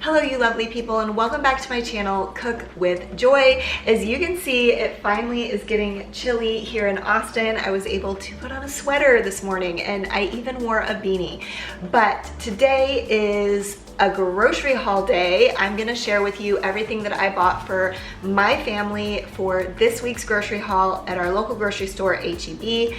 Hello you lovely people, and welcome back to my channel, Cook with Joy. As you can see, it finally is getting chilly here in Austin. I was able to put on a sweater this morning and I even wore a beanie. But today is a grocery haul day. I'm gonna share with you everything that I bought for my family for this week's grocery haul at our local grocery store, H-E-B.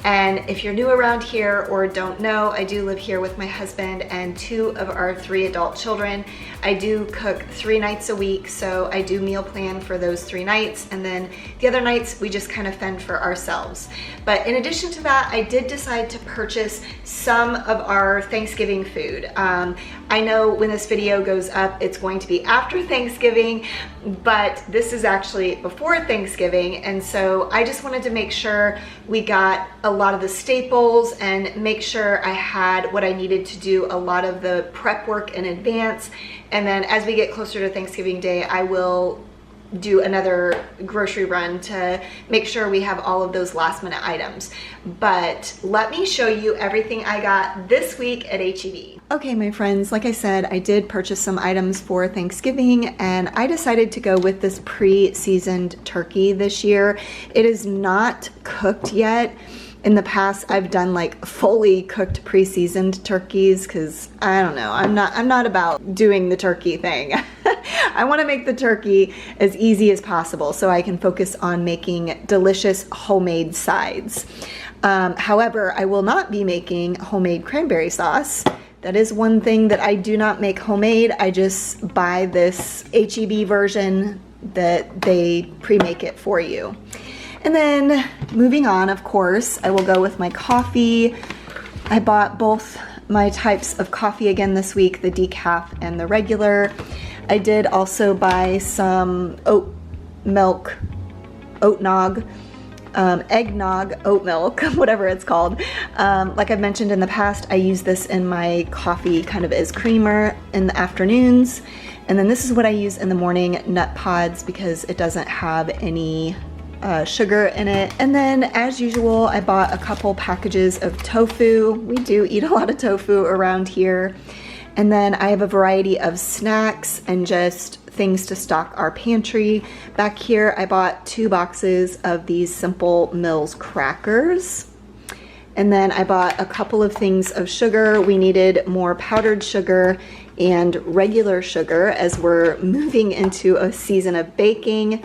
And if you're new around here or don't know, I do live here with my husband and 2 of our 3 adult children. I do cook 3 nights a week, so I do meal plan for those 3 nights, and then the other nights we just kind of fend for ourselves. But in addition to that, I did decide to purchase some of our Thanksgiving food. I know when this video goes up, it's going to be after Thanksgiving, but this is actually before Thanksgiving, and so I just wanted to make sure we got a lot of the staples and make sure I had what I needed to do a lot of the prep work in advance. And then as we get closer to Thanksgiving Day, I will do another grocery run to make sure we have all of those last minute items. But let me show you everything I got this week at H-E-B. Okay, my friends, like I said, I did purchase some items for Thanksgiving, and I decided to go with this pre-seasoned turkey this year. It is not cooked yet. In the past, I've done like fully cooked pre-seasoned turkeys because I don't know, I'm not about doing the turkey thing. I want to make the turkey as easy as possible so I can focus on making delicious homemade sides. However, I will not be making homemade cranberry sauce. That is one thing that I do not make homemade. I just buy this H-E-B version that they pre-make it for you. And then moving on, of course, I will go with my coffee. I bought both my types of coffee again this week, the decaf and the regular. I did also buy some oat milk, eggnog, oat milk, whatever it's called. Like I've mentioned in the past, I use this in my coffee kind of as creamer in the afternoons. And then this is what I use in the morning, nut pods, because it doesn't have any sugar in it. And then as usual, I bought a couple packages of tofu. We do eat a lot of tofu around here. And then I have a variety of snacks and just things to stock our pantry. Back here, I bought 2 boxes of these Simple Mills crackers. And then I bought a couple of things of sugar. We needed more powdered sugar and regular sugar as we're moving into a season of baking.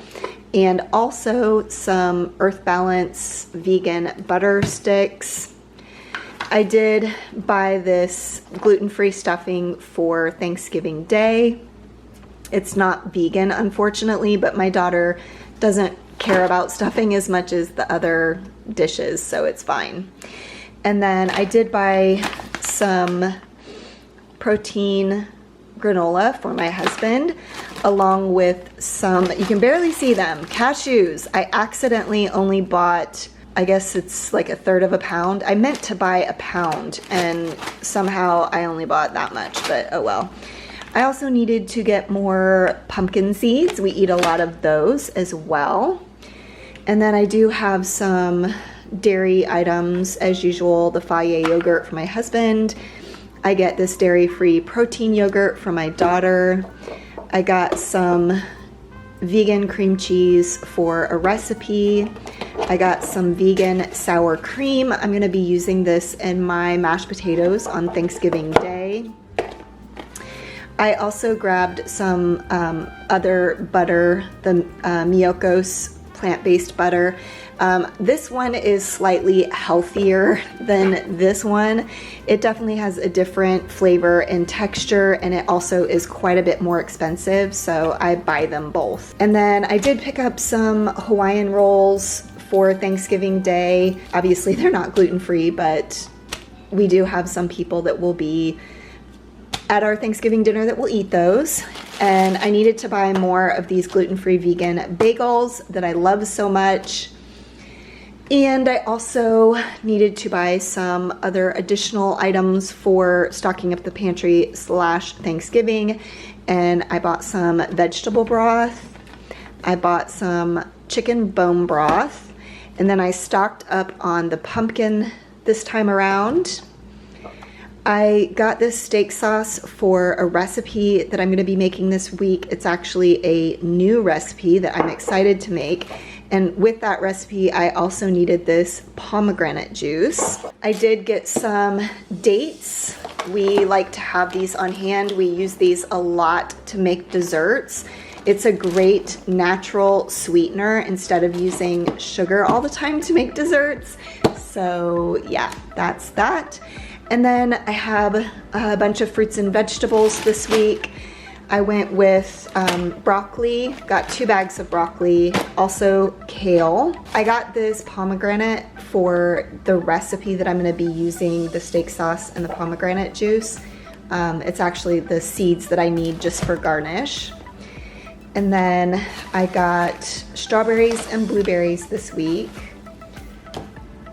And also some Earth Balance vegan butter sticks. I did buy this gluten-free stuffing for Thanksgiving Day. It's not vegan, unfortunately, but my daughter doesn't care about stuffing as much as the other dishes, so it's fine. And then I did buy some protein granola for my husband, along with some, you can barely see them, cashews. I accidentally only bought, I guess it's like 1/3 of a pound. I meant to buy a pound and somehow I only bought that much, but oh well. I also needed to get more pumpkin seeds. We eat a lot of those as well. And then I do have some dairy items as usual, the Fage yogurt for my husband. I get this dairy-free protein yogurt for my daughter. I got some vegan cream cheese for a recipe. I got some vegan sour cream. I'm gonna be using this in my mashed potatoes on Thanksgiving Day. I also grabbed some other butter, the Miyoko's plant-based butter. This one is slightly healthier than this one. It definitely has a different flavor and texture, and it also is quite a bit more expensive, so I buy them both. And then I did pick up some Hawaiian rolls for Thanksgiving Day. Obviously they're not gluten-free, but we do have some people that will be at our Thanksgiving dinner that will eat those. And I needed to buy more of these gluten-free vegan bagels that I love so much. And I also needed to buy some other additional items for stocking up the pantry / Thanksgiving. And I bought some vegetable broth. I bought some chicken bone broth. And then I stocked up on the pumpkin this time around. I got this steak sauce for a recipe that I'm going to be making this week. It's actually a new recipe that I'm excited to make. And with that recipe, I also needed this pomegranate juice. I did get some dates. We like to have these on hand. We use these a lot to make desserts. It's a great natural sweetener instead of using sugar all the time to make desserts. So yeah, that's that. And then I have a bunch of fruits and vegetables this week. I went with broccoli, got 2 bags of broccoli, also kale. I got this pomegranate for the recipe that I'm gonna be using the steak sauce and the pomegranate juice. It's actually the seeds that I need just for garnish. And then I got strawberries and blueberries this week,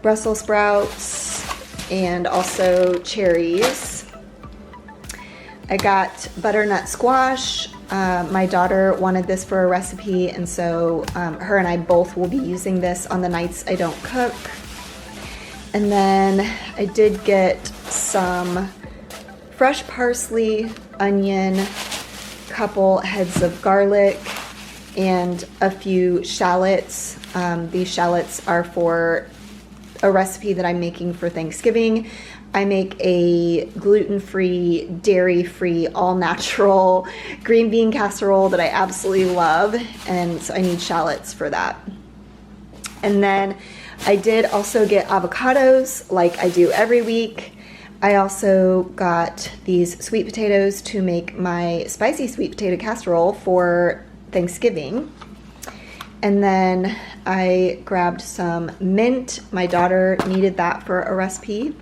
Brussels sprouts, and also cherries. I got butternut squash. My daughter wanted this for a recipe, and so her and I both will be using this on the nights I don't cook. And then I did get some fresh parsley, onion, couple heads of garlic, and a few shallots. These shallots are for a recipe that I'm making for Thanksgiving. I make a gluten-free, dairy-free, all-natural green bean casserole that I absolutely love, and so I need shallots for that. And then I did also get avocados like I do every week. I also got these sweet potatoes to make my spicy sweet potato casserole for Thanksgiving. And then I grabbed some mint. My daughter needed that for a recipe.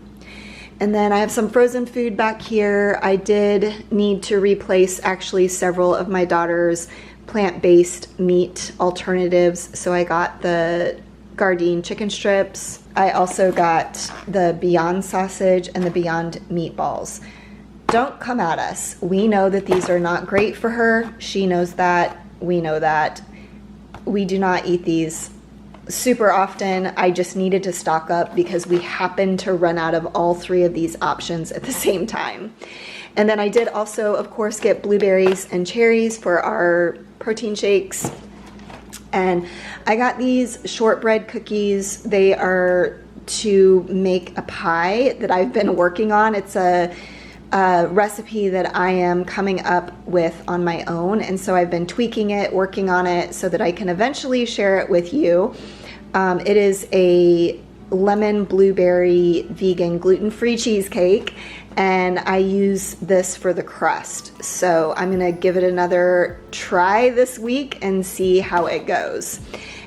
And then I have some frozen food back here. I did need to replace actually several of my daughter's plant-based meat alternatives. So I got the Gardein chicken strips. I also got the Beyond sausage and the Beyond meatballs. Don't come at us. We know that these are not great for her. She knows that. We know that. We do not eat these super often. I just needed to stock up because we happened to run out of all 3 of these options at the same time. And then I did also, of course, get blueberries and cherries for our protein shakes. And I got these shortbread cookies. They are to make a pie that I've been working on. It's a recipe that I am coming up with on my own, and so I've been tweaking it, working on it so that I can eventually share it with you. It is a lemon blueberry vegan gluten-free cheesecake, and I use this for the crust. So I'm gonna give it another try this week and see how it goes.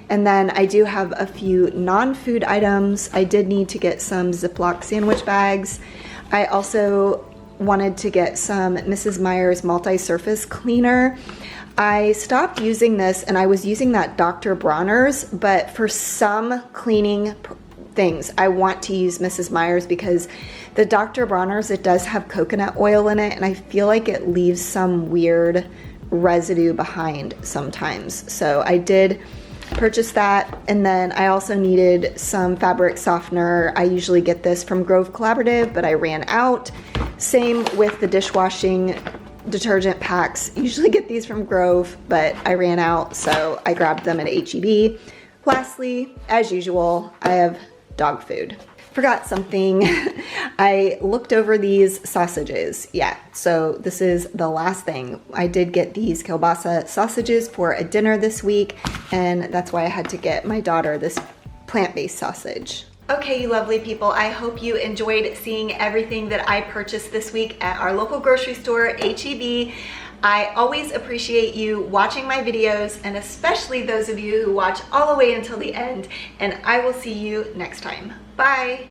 And then I do have a few non-food items. I did need to get some Ziploc sandwich bags. I also wanted to get some Mrs. Meyer's multi-surface cleaner. I stopped using this and I was using that Dr. Bronner's, but for some cleaning things, I want to use Mrs. Meyer's because the Dr. Bronner's, it does have coconut oil in it, and I feel like it leaves some weird residue behind sometimes. So I did purchase that. And then I also needed some fabric softener. I usually get this from Grove Collaborative, but I ran out. Same with the dishwashing detergent packs. Usually get these from Grove, but I ran out, so I grabbed them at H-E-B. Lastly, as usual, I have dog food. Forgot something. I looked over these sausages. Yeah, so this is the last thing. I did get these kielbasa sausages for a dinner this week, and that's why I had to get my daughter this plant-based sausage. Okay, you lovely people, I hope you enjoyed seeing everything that I purchased this week at our local grocery store, H-E-B. I always appreciate you watching my videos, and especially those of you who watch all the way until the end, and I will see you next time. Bye!